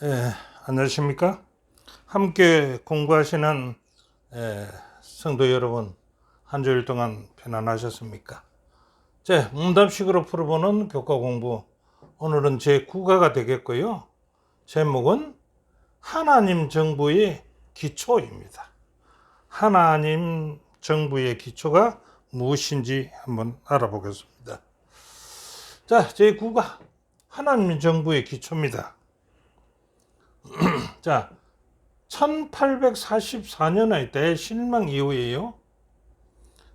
예, 안녕하십니까? 함께 공부하시는 성도 여러분, 한 주일 동안 편안하셨습니까? 자, 응답식으로 풀어보는 교과 공부. 오늘은 제9가가 되겠고요. 제목은 하나님 정부의 기초입니다. 하나님 정부의 기초가 무엇인지 한번 알아보겠습니다. 자, 제9가 하나님 정부의 기초입니다. 자, 1844년의 대실망 이후에요.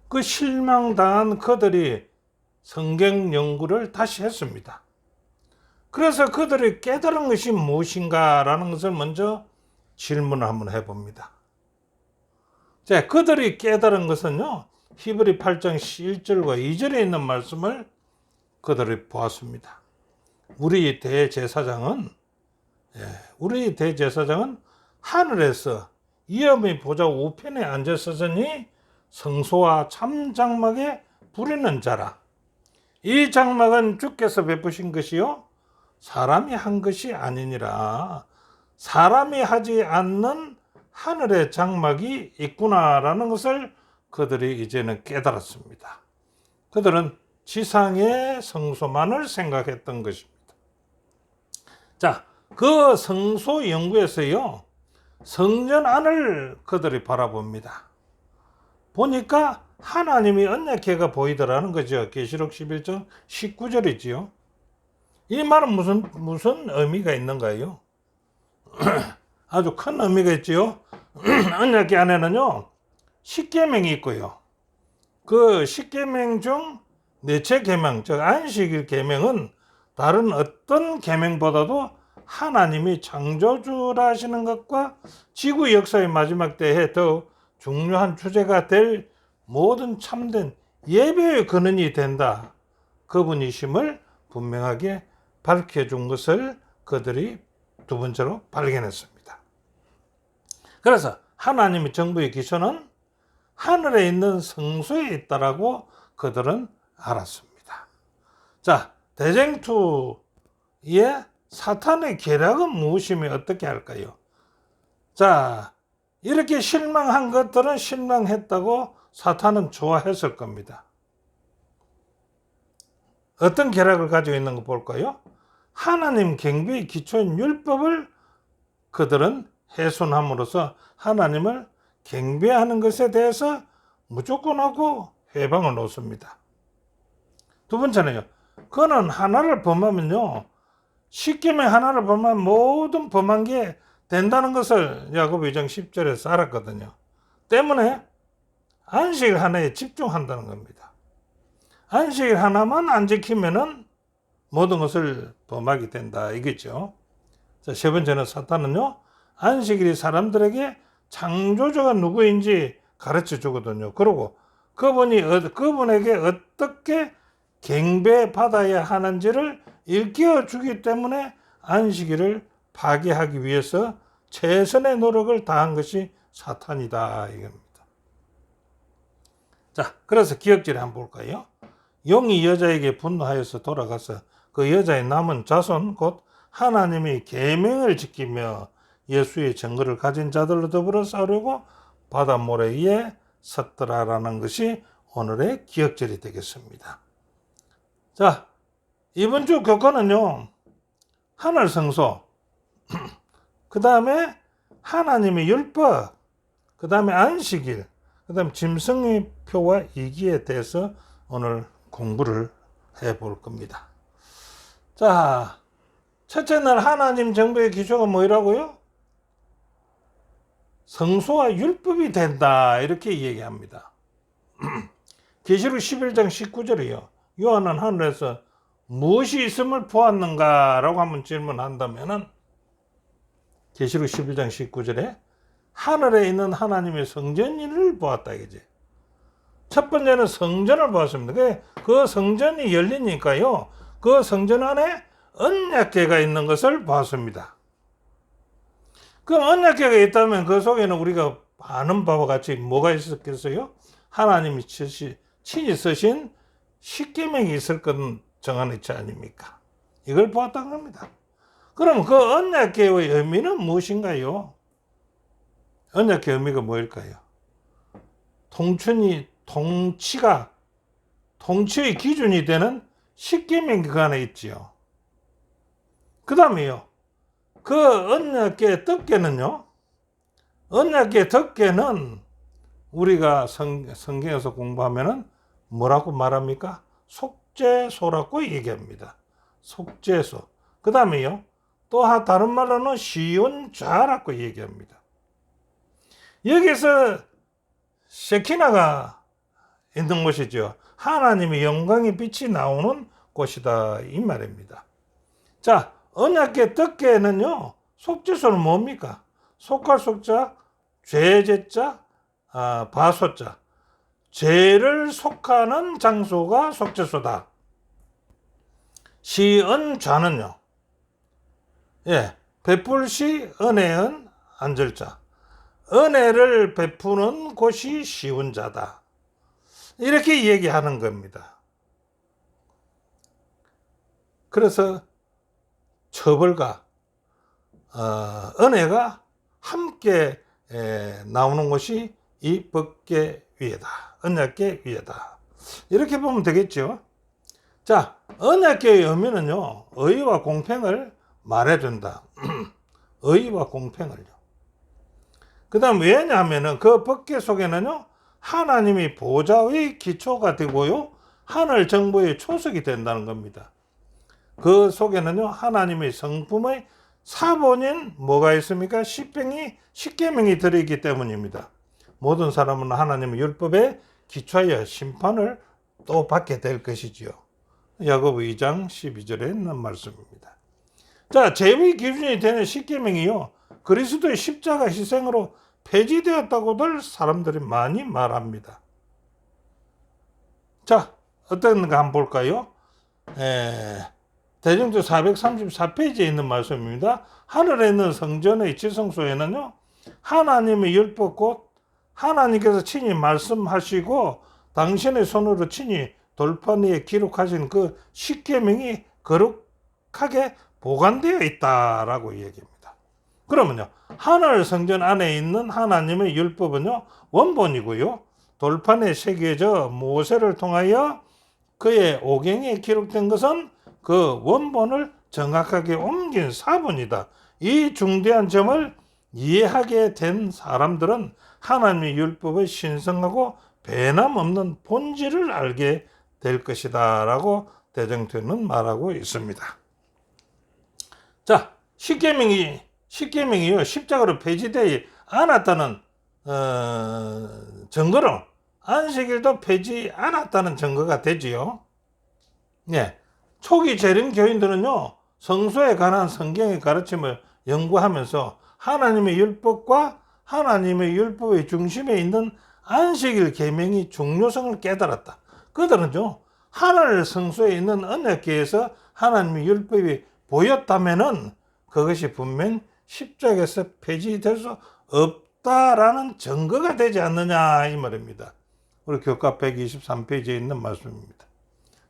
그 실망당한 그들이 성경 연구를 다시 했습니다. 그래서 그들이 깨달은 것이 무엇인가라는 것을 먼저 질문을 한번 해봅니다. 자, 그들이 깨달은 것은요, 히브리 8장 1절과 2절에 있는 말씀을 그들이 보았습니다. 우리 대제사장은 하늘에서 위엄의 보좌 우편에 앉아서니 성소와 참 장막에 부리는 자라. 이 장막은 주께서 베푸신 것이요 사람이 한 것이 아니니라. 사람이 하지 않는 하늘의 장막이 있구나라는 것을 그들이 이제는 깨달았습니다. 그들은 지상의 성소만을 생각했던 것입니다. 자, 그 성소 연구에서요, 성전 안을 그들이 바라봅니다. 보니까 하나님이 언약궤가 보이더라는 거죠. 계시록 11장 19절이지요. 이 말은 무슨 의미가 있는가요? 아주 큰 의미가 있지요. 언약궤 안에는요, 십계명이 있고요. 그 십계명 중 넷째 계명, 즉 안식일 계명은 다른 어떤 계명보다도 하나님이 창조주라 하시는 것과 지구 역사의 마지막 때에 더 중요한 주제가 될 모든 참된 예배의 근원이 된다. 그분이심을 분명하게 밝혀준 것을 그들이 두 번째로 발견했습니다. 그래서 하나님의 정부의 기초는 하늘에 있는 성소에 있다라고 그들은 알았습니다. 자, 대쟁투의 사탄의 계략은 무엇이며 어떻게 할까요? 자, 이렇게 실망한 것들은 실망했다고 사탄은 좋아했을 겁니다. 어떤 계략을 가지고 있는 거 볼까요? 하나님 경배의 기초인 율법을 그들은 훼손함으로써 하나님을 경배하는 것에 대해서 무조건하고 회방을 놓습니다. 두 번째는요, 그는 하나를 범하면요, 십계명 하나를 범하면 모든 범한 게 된다는 것을 야고보 2장 10절에서 알았거든요. 때문에 안식일 하나에 집중한다는 겁니다. 안식일 하나만 안 지키면은 모든 것을 범하게 된다 이겠죠. 자, 세 번째는 사탄은요, 안식일이 사람들에게 창조주가 누구인지 가르쳐 주거든요. 그리고 그분에게 어떻게 경배받아야 하는지를 일깨워 주기 때문에 안식일을 파괴하기 위해서 최선의 노력을 다한 것이 사탄이다 이겁니다. 자, 그래서 기억질에 한번 볼까요? 용이 여자에게 분노하여서 돌아가서 그 여자의 남은 자손 곧 하나님이 계명을 지키며 예수의 증거를 가진 자들로 더불어 싸우려고 바다 모래 위에 섰더라라는 것이 오늘의 기억절이 되겠습니다. 자, 이번 주 교과는요, 하늘 성소, 그 다음에 하나님의 율법, 그 다음에 안식일, 그 다음에 짐승의 표와 이기에 대해서 오늘 공부를 해볼 겁니다. 자, 첫째 날 하나님 정부의 기초가 뭐라고요? 성소와 율법이 된다 이렇게 얘기합니다. 계시록 11장 19절이요. 요한은 하늘에서 무엇이 있음을 보았는가 라고 한번 질문한다면은 계시록 11장 19절에 하늘에 있는 하나님의 성전을 보았다 이거지. 첫 번째는 성전을 보았습니다. 그 성전이 열리니까요, 그 성전 안에 언약궤가 있는 것을 보았습니다. 그 언약궤가 있다면 그 속에는 우리가 아는 바와 같이 뭐가 있었겠어요? 하나님이 친히 쓰신 십계명이 있을 건 정한 이치 아닙니까? 이걸 보았다는 겁니다. 그럼 그 언약계의 의미는 무엇인가요? 언약계의 의미가 뭐일까요? 통치의 기준이 되는 십계명이 그 안에 있지요. 그 다음에요. 그 언약계 덮개는요. 언약계 덮개는 우리가 성경에서 공부하면은 뭐라고 말합니까? 속죄소라고 얘기합니다. 속죄소. 그 다음에요. 또 다른 말로는 시온좌라고 얘기합니다. 여기서 셰키나가 있는 곳이죠. 하나님의 영광의 빛이 나오는 곳이다 이 말입니다. 자, 언약계 덮개는요. 속죄소는 뭡니까? 속할 속자, 죄제자, 바소자. 죄를 속하는 장소가 속죄소다. 시은좌는요. 베풀시 은혜은 안절자. 은혜를 베푸는 곳이 시온자다. 이렇게 얘기하는 겁니다. 그래서 처벌과 은혜가 함께 나오는 곳이 이 법계 위에다. 언약계 위에다. 이렇게 보면 되겠죠. 자, 언약계의 의미는요. 의와 공평을 말해준다. 의와 공평을요. 그 다음 왜냐하면은 그 법계 속에는요. 하나님이 보좌의 기초가 되고요. 하늘 정부의 초석이 된다는 겁니다. 그 속에는요. 하나님의 성품의 사본인 뭐가 있습니까? 십계명이 들어있기 때문입니다. 모든 사람은 하나님의 율법에 기초하여 심판을 또 받게 될 것이지요. 야고보 2장 12절에 있는 말씀입니다. 자, 제의 기준이 되는 십계명이요. 그리스도의 십자가 희생으로 폐지되었다고들 사람들이 많이 말합니다. 자, 어떤가 한번 볼까요? 대중조 434페이지에 있는 말씀입니다. 하늘에 있는 성전의 지성소에는요. 하나님의 율법 곧 하나님께서 친히 말씀하시고 당신의 손으로 친히 돌판 위에 기록하신 그 십계명이 거룩하게 보관되어 있다라고 얘기합니다. 그러면요. 하늘 성전 안에 있는 하나님의 율법은요. 원본이고요. 돌판에 새겨져 모세를 통하여 그의 오경에 기록된 것은 그 원본을 정확하게 옮긴 사본이다. 이 중대한 점을 이해하게 된 사람들은 하나님의 율법의 신성하고 배남없는 본질을 알게 될 것이다 라고 대정표는 말하고 있습니다. 자, 십계명이요 십자가로 폐지되지 않았다는 증거로 안식일도 폐지 않았다는 증거가 되지요. 초기 재림 교인들은요 성소에 관한 성경의 가르침을 연구하면서 하나님의 율법과 하나님의 율법의 중심에 있는 안식일 계명의 중요성을 깨달았다. 그들은요 하늘 성소에 있는 언약궤에서 하나님의 율법이 보였다면은 그것이 분명 십자가에서 폐지될 수 없다라는 증거가 되지 않느냐 이 말입니다. 우리 교과 123페이지에 있는 말씀입니다.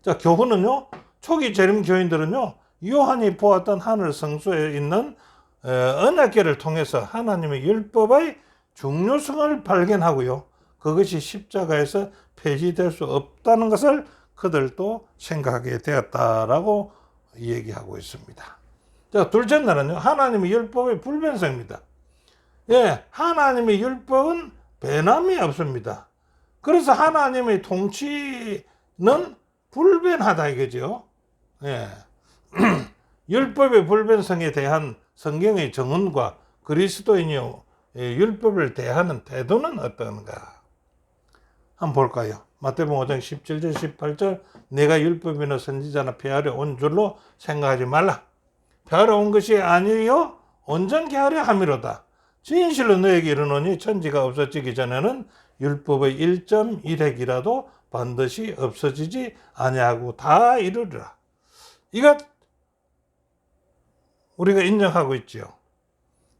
자, 교훈은요 초기 재림 교인들은요 요한이 보았던 하늘 성소에 있는 언약궤를 통해서 하나님의 율법의 중요성을 발견하고요. 그것이 십자가에서 폐지될 수 없다는 것을 그들도 생각하게 되었다라고 얘기하고 있습니다. 자, 둘째 날은요. 하나님의 율법의 불변성입니다. 하나님의 율법은 변함이 없습니다. 그래서 하나님의 통치는 불변하다 이거죠. 율법의 불변성에 대한 성경의 정언과 그리스도인이 율법을 대하는 태도는 어떤가? 한번 볼까요? 마태복음 5장 17절 18절 내가 율법이나 선지자나 폐하려 온 줄로 생각하지 말라. 폐하러 온 것이 아니요 온전케 하려 함이로다. 진실로 너에게 이르노니 천지가 없어지기 전에는 율법의 1.1획이라도 반드시 없어지지 아니하고 다 이루리라. 이것 우리가 인정하고 있죠.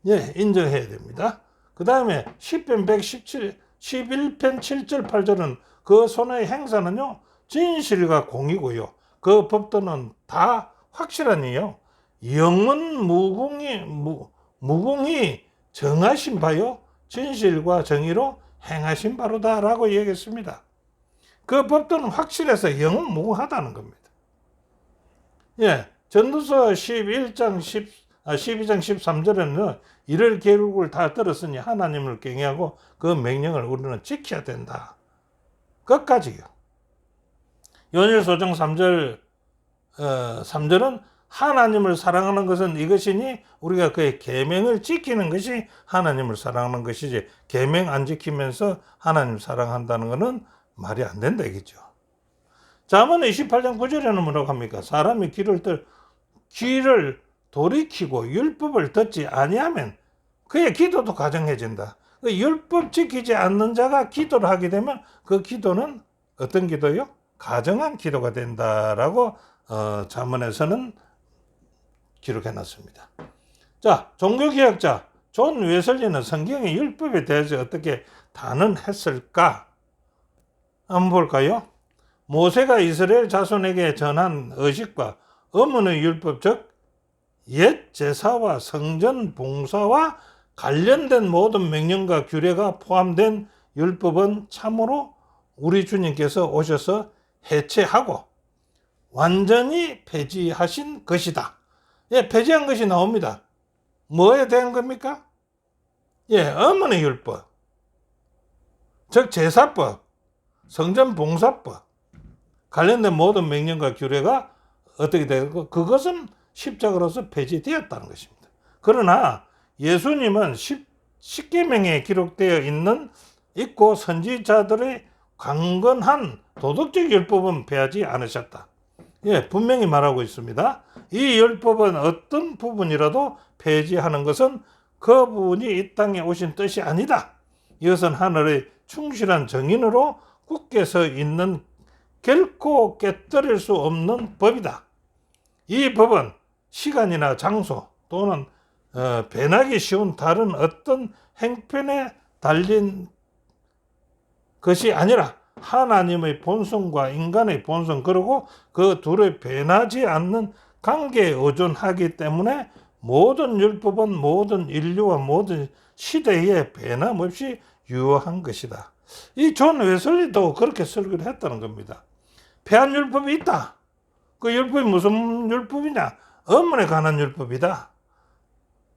인정해야 됩니다. 그 다음에 10편 11편 7절 8절은 그 손의 행사는요 진실과 공이고요. 그 법도는 다 확실하니요 영원 무궁히 정하신 바요 진실과 정의로 행하신 바로다라고 얘기했습니다. 그 법도는 확실해서 영원 무궁하다는 겁니다. 예, 전도서 12장 13절에는 이를 계율을 다 들었으니 하나님을 경외하고 그 명령을 우리는 지켜야 된다. 끝까지요. 요한일서 5장 3절은 하나님을 사랑하는 것은 이것이니 우리가 그의 계명을 지키는 것이 하나님을 사랑하는 것이지 계명 안 지키면서 하나님 사랑한다는 것은 말이 안 된다 이거죠. 잠언 28장 9절에는 뭐라고 합니까? 사람이 귀를 돌이키고 율법을 듣지 아니하면 그의 기도도 가정해진다. 그 율법 지키지 않는 자가 기도를 하게 되면 그 기도는 어떤 기도요? 가정한 기도가 된다라고 잠언에서는 기록해놨습니다. 자, 종교개혁자 존 웨슬리는 성경의 율법에 대해서 어떻게 단언했을까? 한번 볼까요? 모세가 이스라엘 자손에게 전한 의식과 어머니 율법, 즉 옛 제사와 성전 봉사와 관련된 모든 명령과 규례가 포함된 율법은 참으로 우리 주님께서 오셔서 해체하고 완전히 폐지하신 것이다. 예, 폐지한 것이 나옵니다. 뭐에 대한 겁니까? 예, 어머니 율법, 즉 제사법, 성전 봉사법, 관련된 모든 명령과 규례가 어떻게 되고 그것은 십자가로서 폐지되었다는 것입니다. 그러나 예수님은 십계명에 기록되어 있고 선지자들의 강건한 도덕적 율법은 폐하지 않으셨다. 예, 분명히 말하고 있습니다. 이 율법은 어떤 부분이라도 폐지하는 것은 그분이 이 땅에 오신 뜻이 아니다. 이것은 하늘의 충실한 정인으로 굳게 서 있는 결코 깨뜨릴 수 없는 법이다. 이 법은 시간이나 장소 또는 변하기 쉬운 다른 어떤 행편에 달린 것이 아니라 하나님의 본성과 인간의 본성 그리고 그 둘의 변하지 않는 관계에 의존하기 때문에 모든 율법은 모든 인류와 모든 시대에 변함없이 유효한 것이다. 이 존 웨슬리도 그렇게 설교를 했다는 겁니다. 폐한 율법이 있다. 그 율법이 무슨 율법이냐? 어머니에 관한 율법이다.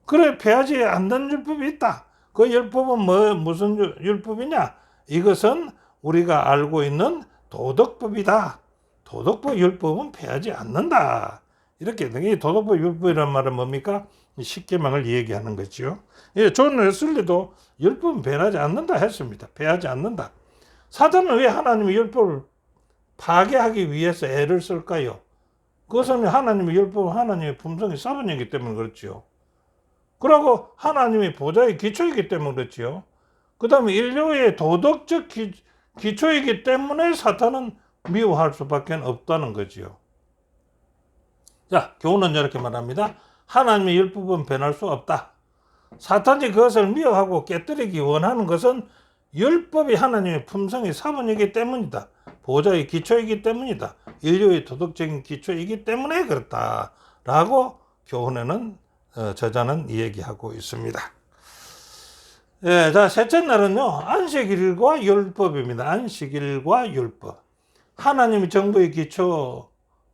그래, 폐하지 않는 율법이 있다. 그 율법은 무슨 율법이냐? 이것은 우리가 알고 있는 도덕법이다. 도덕법 율법은 폐하지 않는다. 이렇게 이 도덕법 율법이라는 말은 뭡니까? 십계명을 얘기하는 거죠. 예, 존 웨슬리도 율법은 폐하지 않는다 했습니다. 폐하지 않는다. 사탄은 왜 하나님의 율법을 파괴하기 위해서 애를 쓸까요? 그것은 하나님의 율법은 하나님의 품성이 사본이기 때문에 그렇지요. 그리고 하나님의 보좌의 기초이기 때문에 그렇지요. 그 다음에 인류의 도덕적 기초이기 때문에 사탄은 미워할 수밖에 없다는 거지요. 자, 교훈은 이렇게 말합니다. 하나님의 율법은 변할 수 없다. 사탄이 그것을 미워하고 깨뜨리기 원하는 것은 율법이 하나님의 품성의 사본이기 때문이다. 보좌의 기초이기 때문이다. 인류의 도덕적인 기초이기 때문에 그렇다라고 교훈에는 저자는 얘기하고 있습니다. 예, 자, 셋째 날은요, 안식일과 율법입니다. 안식일과 율법. 하나님의 정부의 기초,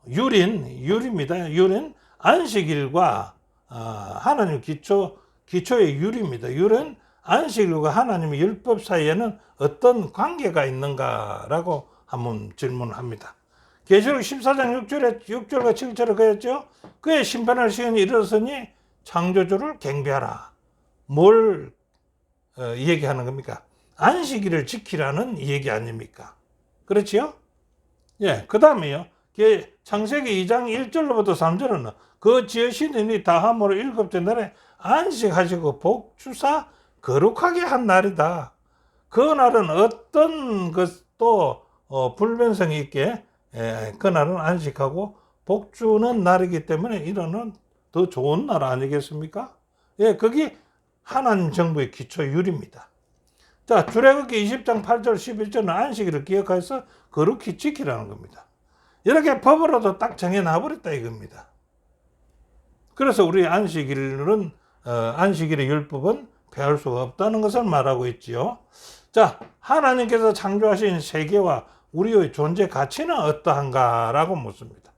율입니다. 율은 안식일과, 하나님 기초의 율입니다. 율은 안식일과 하나님의 율법 사이에는 어떤 관계가 있는가라고 한번 질문합니다. 계시록 14장 6절과 7절에 그랬죠. 그의 심판할 시간이 이르렀으니 창조주를 경배하라. 뭘 얘기하는 겁니까? 안식일을 지키라는 얘기 아닙니까? 그렇지요? 예, 그 다음에요. 창세기 2장 1절로부터 3절은 그 지으신 이니 다함으로 일곱째 날에 안식하시고 복주사 거룩하게 한 날이다. 그 날은 어떤 것도 불변성이 있게 그 날은 안식하고 복주는 날이기 때문에 이러는 더 좋은 날 아니겠습니까? 예, 그게 하나님 정부의 기초율입니다. 자, 출애굽기 20장 8절 11절은 안식일을 기억해서 거룩히 지키라는 겁니다. 이렇게 법으로도 딱 정해놔버렸다 이겁니다. 그래서 우리 안식일은 안식일의 율법은 폐할 수가 없다는 것을 말하고 있지요. 자, 하나님께서 창조하신 세계와 우리의 존재 가치는 어떠한가라고 묻습니다.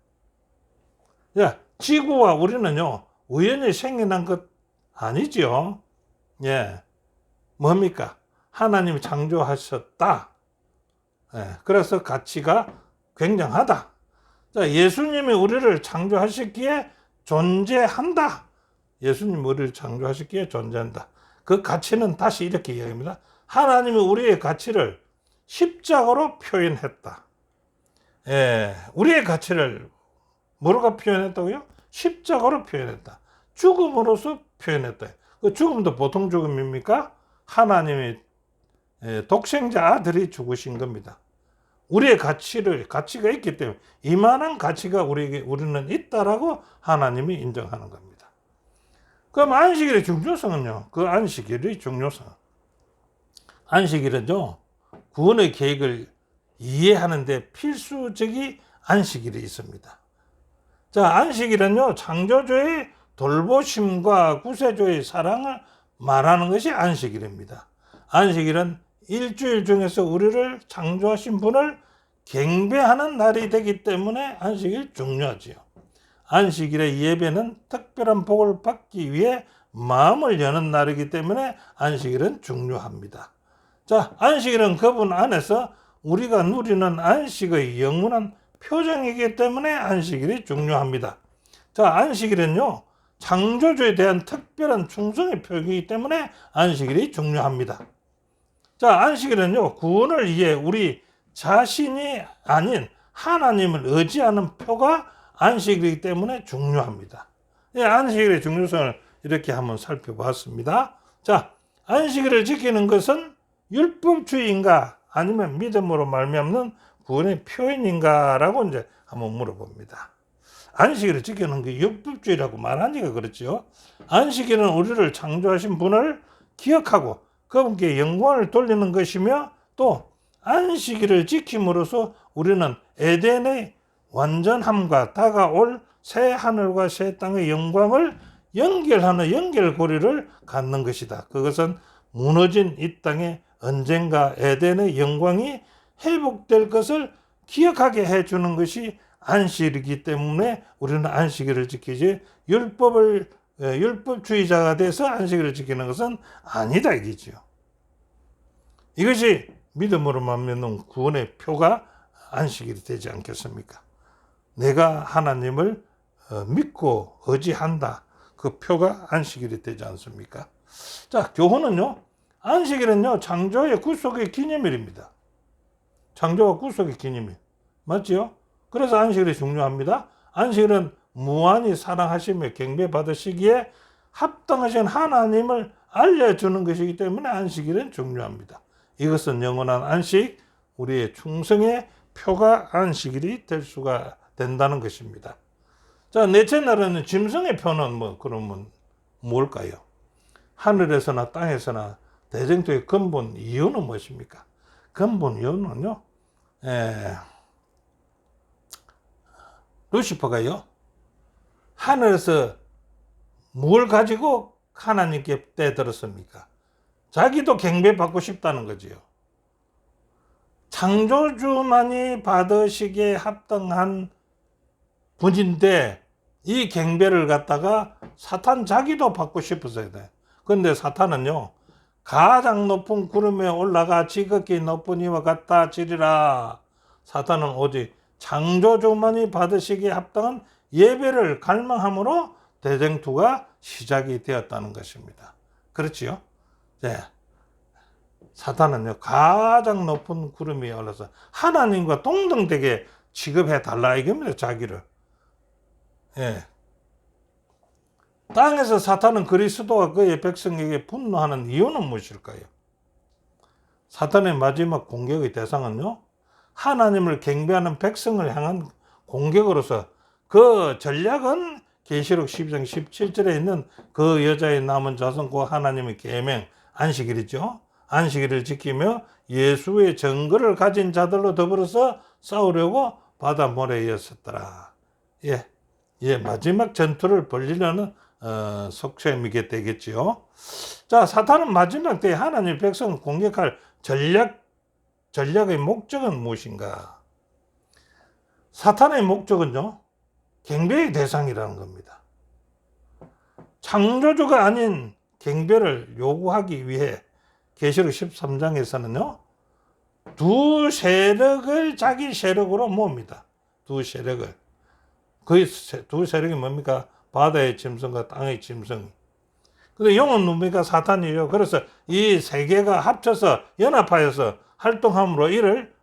자, 지구와 우리는요, 우연히 생겨난 것 아니지요. 예, 뭡니까? 하나님이 창조하셨다. 예, 그래서 가치가 굉장하다. 자, 예수님이 우리를 창조하셨기에 존재한다. 예수님이 우리를 창조하셨기에 존재한다. 그 가치는 다시 이렇게 이야기합니다. 하나님이 우리의 가치를 십자가로 표현했다. 예, 우리의 가치를 뭐로 표현했다고요? 십자가로 표현했다. 죽음으로써 표현했다. 그 죽음도 보통 죽음입니까? 하나님의 독생자 아들이 죽으신 겁니다. 우리의 가치가 있기 때문에 이만한 가치가 우리는 있다라고 하나님이 인정하는 겁니다. 그럼 안식일의 중요성은요? 그 안식일의 중요성. 안식일은요, 구원의 계획을 이해하는데 필수적인 안식일이 있습니다. 자, 안식일은요, 창조주의 돌보심과 구세주의 사랑을 말하는 것이 안식일입니다. 안식일은 일주일 중에서 우리를 창조하신 분을 경배하는 날이 되기 때문에 안식일 중요하지요. 안식일의 예배는 특별한 복을 받기 위해 마음을 여는 날이기 때문에 안식일은 중요합니다. 자, 안식일은 그분 안에서 우리가 누리는 안식의 영원한 표정이기 때문에 안식일이 중요합니다. 자, 안식일은요, 창조주에 대한 특별한 충성의 표기이기 때문에 안식일이 중요합니다. 자, 안식일은요, 구원을 위해 우리 자신이 아닌 하나님을 의지하는 표가 안식일이기 때문에 중요합니다. 예, 안식일의 중요성을 이렇게 한번 살펴봤습니다. 자, 안식일을 지키는 것은 율법주의인가 아니면 믿음으로 말미암는 구원의 표현인가라고 이제 한번 물어봅니다. 안식일을 지키는 게 율법주의라고 말하니까 그렇죠. 안식일은 우리를 창조하신 분을 기억하고 그분께 영광을 돌리는 것이며 또 안식일을 지킴으로써 우리는 에덴의 완전함과 다가올 새 하늘과 새 땅의 영광을 연결하는 연결고리를 갖는 것이다. 그것은 무너진 이 땅에 언젠가 에덴의 영광이 회복될 것을 기억하게 해주는 것이 안식이기 때문에 우리는 안식일을 지키지 율법주의자가 돼서 안식일을 지키는 것은 아니다 이기죠. 이것이 믿음으로 만드는 구원의 표가 안식일이 되지 않겠습니까? 내가 하나님을 믿고 의지한다. 그 표가 안식일이 되지 않습니까? 자, 교훈은요. 안식일은요. 창조의 구속의 기념일입니다. 창조와 구속의 기념일. 맞지요? 그래서 안식일이 중요합니다. 안식일은 무한히 사랑하시며 경배받으시기에 합당하신 하나님을 알려주는 것이기 때문에 안식일은 중요합니다. 이것은 영원한 안식, 우리의 충성의 표가 안식일이 될 수가 된다는 것입니다. 자, 넷째 날에는 짐승의 표는 그러면 뭘까요? 하늘에서나 땅에서나 대쟁투의 근본 이유는 무엇입니까? 근본 이유는요, 루시퍼가요, 하늘에서 뭘 가지고 하나님께 떼들었습니까? 자기도 경배받고 싶다는 거지요. 창조주만이 받으시기에 합당한 분인데 이 경배를 갖다가 사탄 자기도 받고 싶었어야 돼. 그런데 사탄은요, 가장 높은 구름에 올라가 지극히 높은 이와 같다 지리라. 사탄은 오직 창조주만이 받으시기에 합당한 예배를 갈망함으로 대쟁투가 시작이 되었다는 것입니다. 그렇지요? 네. 사탄은요, 가장 높은 구름에 올라서 하나님과 동등되게 취급해 달라 이겁니다, 자기를. 예. 땅에서 사탄은 그리스도와 그의 백성에게 분노하는 이유는 무엇일까요? 사탄의 마지막 공격의 대상은요, 하나님을 경배하는 백성을 향한 공격으로서 그 전략은 계시록 12장 17절에 있는 그 여자의 남은 자손과 하나님의 계명, 안식일이죠. 안식일을 지키며 예수의 증거를 가진 자들로 더불어서 싸우려고 바다 모래에 였었더라. 예. 마지막 전투를 벌리려는 속셈이게 되겠지요. 자, 사탄은 마지막 때에 하나님의 백성을 공격할 전략의 목적은 무엇인가? 사탄의 목적은요, 경배의 대상이라는 겁니다. 창조주가 아닌 경배를 요구하기 위해 계시록 13장에서는요, 두 세력을 자기 세력으로 모읍니다. 두 세력을. 그 두 세력이 뭡니까? 바다의 짐승과 땅의 짐승. 근데 영은 뭡니까? 사탄이에요. 그래서 이 세 개가 합쳐서 연합하여서 활동함으로 이를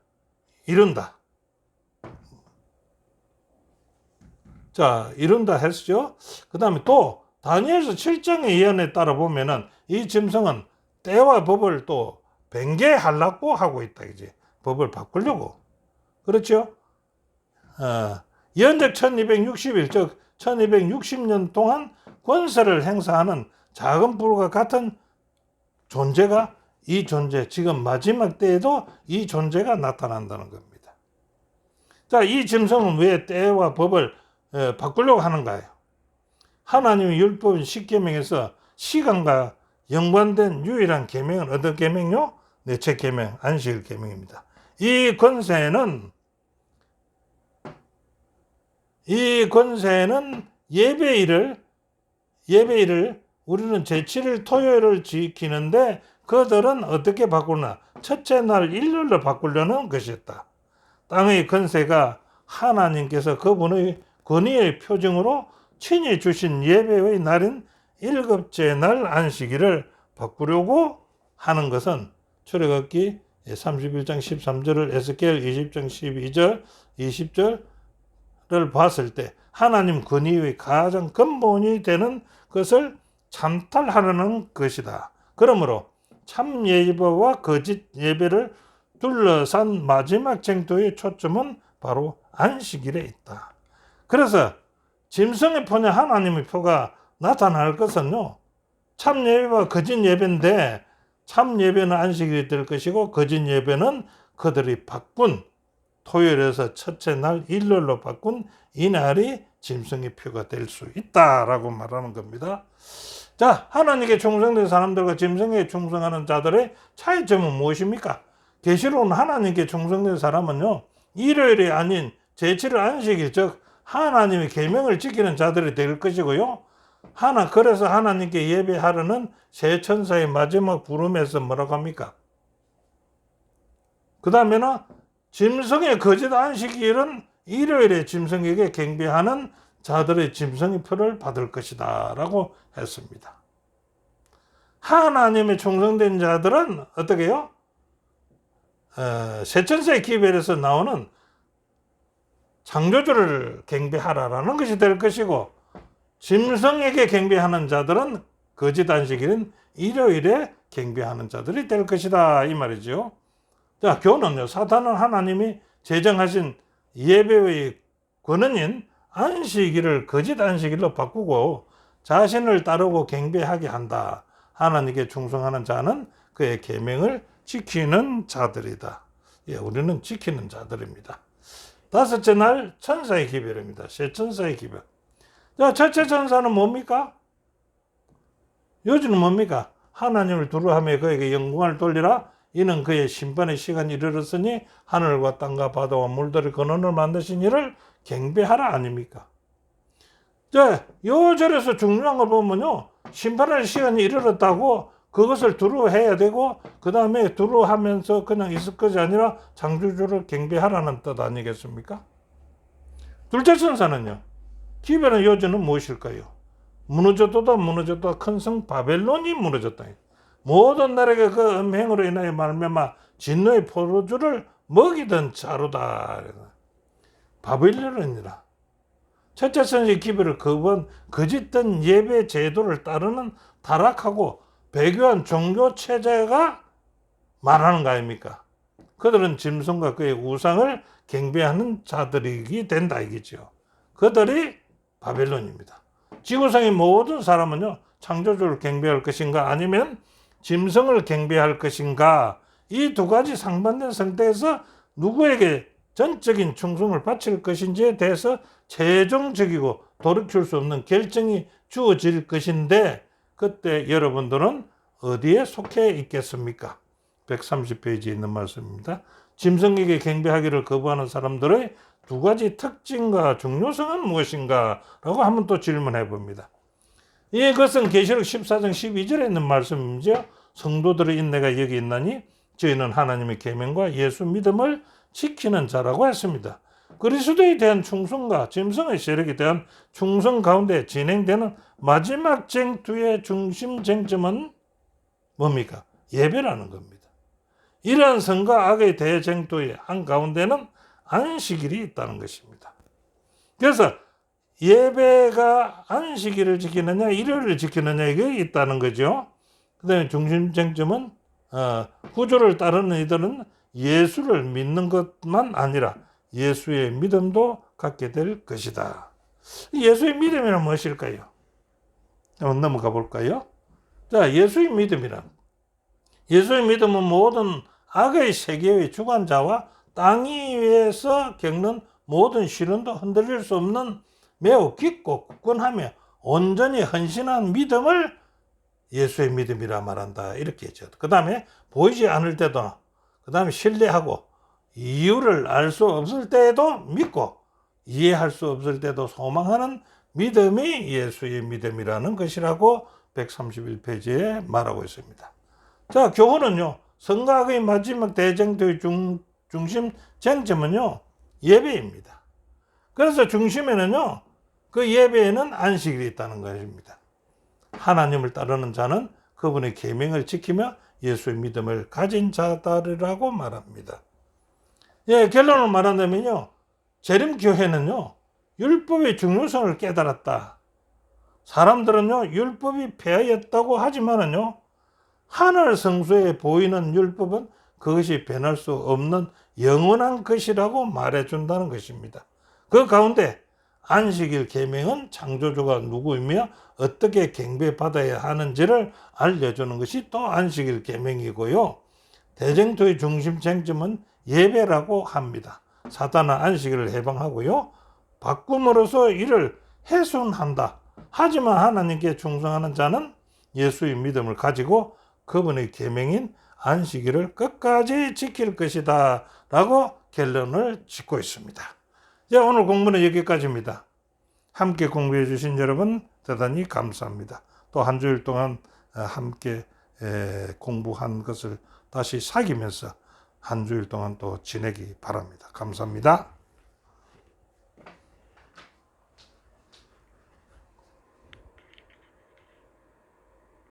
이룬다. 자, 이룬다 했죠. 그 다음에 또 다니엘서 7장의 예언에 따라 보면은 이 짐승은 때와 법을 또 변개하려고 하고 있다. 이제 법을 바꾸려고. 그렇죠? 연적 1260일, 즉 1260년 동안 권세를 행사하는 작은 불과 같은 존재가 이 존재, 지금 마지막 때에도 이 존재가 나타난다는 겁니다. 자, 이 짐승은 왜 때와 법을 바꾸려고 하는가요? 하나님의 율법인 십계명에서 시간과 연관된 유일한 계명은 어떤 계명요? 첫 계명, 안식일 계명입니다. 이 권세는 예배일을 우리는 제7일 토요일을 지키는데 그들은 어떻게 바꾸나? 첫째 날 일요일로 바꾸려는 것이었다. 땅의 권세가 하나님께서 그분의 권위의 표징으로 친히 주신 예배의 날인 일곱째 날 안식일을 바꾸려고 하는 것은 출애굽기 31장 13절을 에스겔 20장 12절 20절을 봤을 때 하나님 권위의 가장 근본이 되는 것을 참탈하려는 것이다. 그러므로 참 예배와 거짓 예배를 둘러싼 마지막 쟁투의 초점은 바로 안식일에 있다. 그래서 짐승의 표냐 하나님의 표가 나타날 것은요, 참 예배와 거짓 예배인데 참 예배는 안식일이 될 것이고 거짓 예배는 그들이 바꾼 토요일에서 첫째 날 일요일로 바꾼 이 날이 짐승의 표가 될 수 있다라고 말하는 겁니다. 자, 하나님께 충성된 사람들과 짐승에 충성하는 자들의 차이점은 무엇입니까? 계시록은 하나님께 충성된 사람은요, 일요일이 아닌 제7일 안식일, 즉 하나님의 계명을 지키는 자들이 될 것이고요. 그래서 하나님께 예배하려는 새 천사의 마지막 부름에서 뭐라고 합니까? 그 다음에는 짐승의 거짓 안식일은 일요일에 짐승에게 경배하는 자들의 짐승의 표를 받을 것이다 라고 했습니다. 하나님의 충성된 자들은 어떻게 해요? 새 천사의 기별에서 나오는 창조주를 경배하라라는 것이 될 것이고, 짐승에게 경배하는 자들은 거짓 안식일인 일요일에 경배하는 자들이 될 것이다 이 말이죠. 자, 교훈은요, 사탄은 하나님이 제정하신 예배의 권한인 안식일을 거짓 안식일로 바꾸고 자신을 따르고 경배하게 한다. 하나님께 충성하는 자는 그의 계명을 지키는 자들이다. 우리는 지키는 자들입니다. 다섯째 날 천사의 기별입니다. 새 천사의 기별. 자, 첫째 천사는 뭡니까? 요지는 뭡니까? 하나님을 두루하며 그에게 영광을 돌리라. 이는 그의 심판의 시간이 이르렀으니 하늘과 땅과 바다와 물들의 근원을 만드신 이를 경배하라 아닙니까? 자, 요 절에서 중요한 걸 보면요, 심판의 시간이 이르렀다고 그것을 두루해야 되고, 그 다음에 두루하면서 그냥 있을 것이 아니라 창조주를 경배하라는 뜻 아니겠습니까? 둘째 천사는요, 기별의 요지는 무엇일까요? 무너졌다 큰 성 바벨론이 무너졌다. 모든 나라가 그 음행으로 인하여 말미암아 진노의 포도주를 먹이던 자루다. 바벨론이라. 첫째 천사의 기별을 거짓된 예배 제도를 따르는 타락하고 배교한 종교 체제가 말하는 거 아닙니까? 그들은 짐승과 그의 우상을 경배하는 자들이기 된다 이겠죠. 그들이 바벨론입니다. 지구상의 모든 사람은요, 창조주를 경배할 것인가 아니면 짐승을 경배할 것인가, 이 두 가지 상반된 상태에서 누구에게 전적인 충성을 바칠 것인지에 대해서 최종적이고 돌이킬 수 없는 결정이 주어질 것인데 그때 여러분들은 어디에 속해 있겠습니까? 130페이지에 있는 말씀입니다. 짐승에게 경배하기를 거부하는 사람들의 두 가지 특징과 중요성은 무엇인가? 라고 한번 또 질문해 봅니다. 이것은 계시록 14장 12절에 있는 말씀이죠. 성도들의 인내가 여기 있나니 저희는 하나님의 계명과 예수 믿음을 지키는 자라고 했습니다. 그리스도에 대한 충성과 짐승의 세력에 대한 충성 가운데 진행되는 마지막 쟁투의 중심 쟁점은 뭡니까? 예배라는 겁니다. 이러한 선과 악의 대쟁투의 한가운데는 안식일이 있다는 것입니다. 그래서 예배가 안식일을 지키느냐 일요일을 지키느냐 이게 있다는 거죠. 그 다음에 중심 쟁점은 구주를 따르는 이들은 예수를 믿는 것만 아니라 예수의 믿음도 갖게 될 것이다. 예수의 믿음이란 무엇일까요? 한번 넘어가 볼까요? 자, 예수의 믿음이란 예수의 믿음은 모든 악의 세계의 주관자와 땅 위에서 겪는 모든 시련도 흔들릴 수 없는 매우 깊고 굳건하며 온전히 헌신한 믿음을 예수의 믿음이라 말한다. 이렇게 했죠. 그 다음에 보이지 않을 때도 그 다음에 신뢰하고 이유를 알 수 없을 때에도 믿고 이해할 수 없을 때도 소망하는 믿음이 예수의 믿음이라는 것이라고 131페이지에 말하고 있습니다. 자, 교훈은요. 선과 악의 마지막 대쟁투의 중심 쟁점은요. 예배입니다. 그래서 중심에는요. 그 예배에는 안식일이 있다는 것입니다. 하나님을 따르는 자는 그분의 계명을 지키며 예수의 믿음을 가진 자들이라고 말합니다. 예, 결론을 말한다면요. 재림교회는요. 율법의 중요성을 깨달았다. 사람들은요. 율법이 폐하였다고 하지만은요. 하늘 성소에 보이는 율법은 그것이 변할 수 없는 영원한 것이라고 말해준다는 것입니다. 그 가운데 안식일 계명은 창조주가 누구이며 어떻게 경배받아야 하는지를 알려주는 것이 또 안식일 계명이고요. 대쟁투의 중심 쟁점은 예배라고 합니다. 사탄은 안식일을 해방하고요. 바꿈으로써 이를 훼손한다. 하지만 하나님께 충성하는 자는 예수의 믿음을 가지고 그분의 계명인 안식일을 끝까지 지킬 것이다 라고 결론을 짓고 있습니다. 오늘 공부는 여기까지입니다. 함께 공부해 주신 여러분 대단히 감사합니다. 또 한 주일 동안 함께 공부한 것을 다시 사귀면서 한 주일 동안 또 지내기 바랍니다. 감사합니다.